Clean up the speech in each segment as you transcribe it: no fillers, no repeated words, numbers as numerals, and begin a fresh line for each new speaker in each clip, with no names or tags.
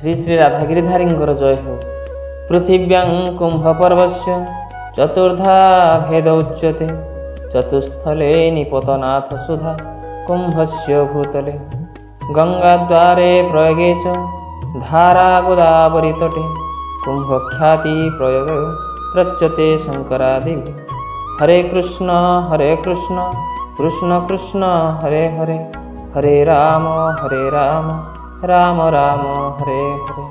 श्री श्री राधागिरिधारींकर जय हो। पृथिव्यां कुंभपर्वस्य चतुर्धा भेद उच्यते चतुस्थले निपतनाथ सुधा कुंभस्य भूतले गंगाद्वारे प्रयोगे च धारा गोदावरी तटे कुंभख्याति प्रयोग प्रच्यते शंकरादि। हरे कृष्ण कृष्ण कृष्ण हरे हरे हरे राम राम राम हरे हरे।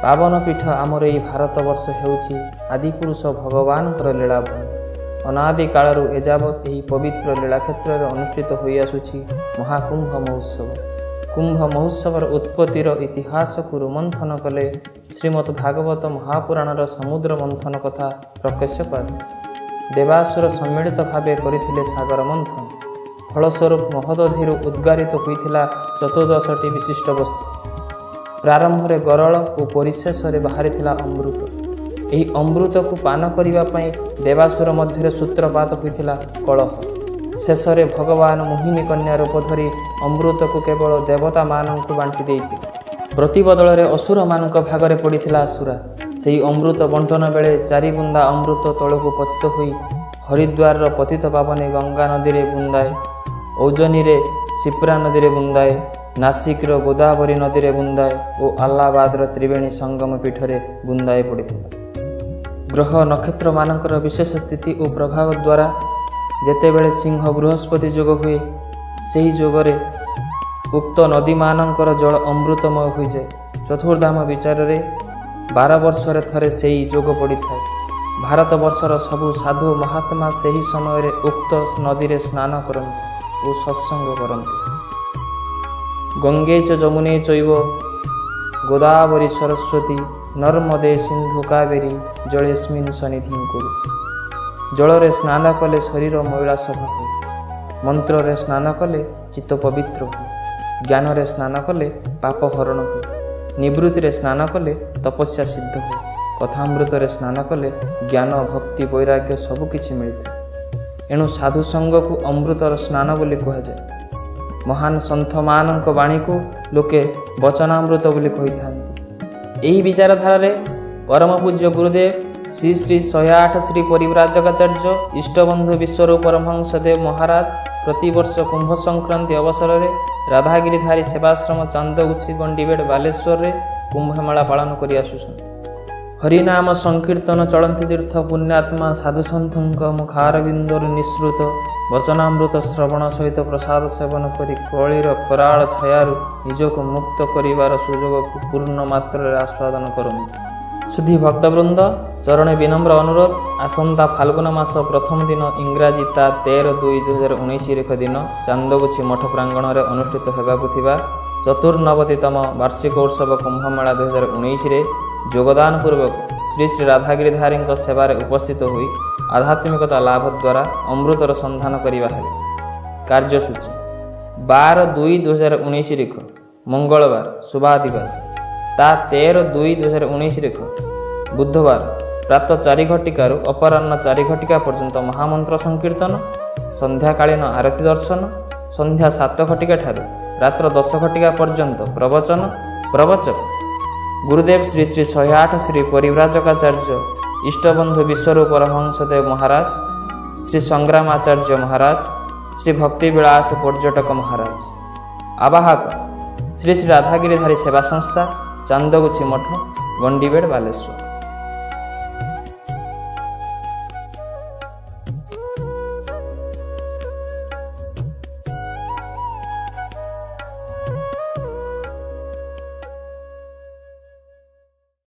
पावन पीठ आमर यही भारतवर्ष हेउछि आदिपुरुष भगवानकर लीलाभूमि। अनादि कालरू एजावत यही पवित्र लीलाक्षेत्र में अनुष्ठित होई आसुछि महाकुंभ महोत्सव। कुंभ महोत्सवर उत्पत्तिर इतिहास को रोमंथन कले श्रीमद् भागवत महापुराणर समुद्र मंथन कथा प्रकाशक आसे। देवासुर सम्मिलित भावे करिथिले सागर मंथन। फलस्वरूप महदधिरू उद्गारित होइथिला 14टी विशिष्ट वस्तु। प्रारंभ में गरल और परिशेष बाहरी अमृत। यही अमृत को पान करने देवासुर मध्य सूत्रपात होता कलह। शेष में भगवान मोहिनी कन्या रूप धरी अमृत को केवल देवता मानक बांटी देते। प्रतिबदल में असुर मान भागरे पड़ा आसुरा। से अमृत बंटन बेले 4 बुंदा अमृत तलक पतित हो हरिद्वार पतित पावनी गंगा नदी में बुंदाए, औजनी रे शिप्रा नदी में बुंदाए, नासिक गोदावरी नदी में बुंदाए और अल्लाहाबाद त्रिवेणी संगम पीठ में बुंदाए पड़ता। ग्रह नक्षत्र मानकर विशेष स्थिति और प्रभाव द्वारा जेतेबेले सिंह बृहस्पति जोग हुए से जोगरे उक्त नदी मानकर जल अमृतमय हो जाए। चतुर्धाम विचार रे 12 वर्ष थरे से ही जोग पड़ी था। भारत वर्षर सबु साधु महात्मा से ही समय उक्त नदी रे स्नान करते और सत्संग करते। गंगे च जमुने चैव गोदावरी सरस्वती नर्मदे सिंधु कावेरी जलेस्मिन् सन्निधिं कुरु। जल स्नान कले शरीर मैला सफा हो, मंत्र रे स्नान कले चित्त पवित्र हो, ज्ञान रे स्नान कले पाप हरण हो, निवृत्ति रे स्नान कले तपस्या सिद्ध हो, कथामृत रे स्नान कले ज्ञान भक्ति वैराग्य सबकिछि मिलता। एणु साधु संग को अमृतर स्नान बोली कह जाए। महान सन्थ मानक वाणी को लोके वचनामृत बोली कही था। यही विचारधारा रे परम पूज्य गुरुदेव श्री श्री 108 श्री परिव्राजकाचार्य इष्टबंधु विश्वरूप परमहंसदेव महाराज प्रतिवर्ष कुंभ संक्रांति अवसर में राधागिरिधारी सेवाश्रम चांदगुच्छी गंडीबेड़ बालेश्वर रे कुंभमेला पालन करि आसुछन्ति। हरिनाम संकीर्तन चलंती तीर्थ पुण्यात्मा साधुसंतों मुखारबिंदर निःसृत वचनामृत श्रवण सहित प्रसाद सेवन करी कलिर कराल छायारू निजक मुक्त करिवार सुजोग को पूर्ण मात्रा आस्वादन करନ୍ତୁ। सुधी भक्तवृंद चरणे विनम्र अनुरोध। आसंता फाल्गुन मास प्रथम दिन इंग्राजी ता 13/2/2019 रेख दिन चांदगुच्छी मठ प्रांगण में अनुष्ठित होगाकु थिबा 94तम वार्षिक उत्सव कुंभमेला 2019 रे योगदान पूर्वक श्री श्री राधागिरिधारी सेवारे उपस्थित हुई आध्यात्मिकता लाभ द्वारा अमृतर संधान करने कार्यसूची 12/2/2019 रेख मंगलवार शुभादिवास ता 13/2/2019 रेख बुधवार प्रातः 4 घटिकारु अपराह्न 4 घटिका पर्यंत महामंत्र संकीर्तन, संध्याकालीन आरती दर्शन, संध्या 7 घटिका ठारू रात्र 10 घटिका पर्यंत प्रवचन। प्रवचक गुरुदेव श्री श्री 108 श्री परिव्राजकाचार्य इष्टबंधु विश्वरूप परमहंसदेव महाराज, श्री संग्राम आचार्य महाराज, श्री भक्ति विलास पर्यटक महाराज। आवाहक श्री श्री राधागिरिधारी सेवा संस्था चांदगुच्छी मठ गंडीबेड़ बालेश्वर।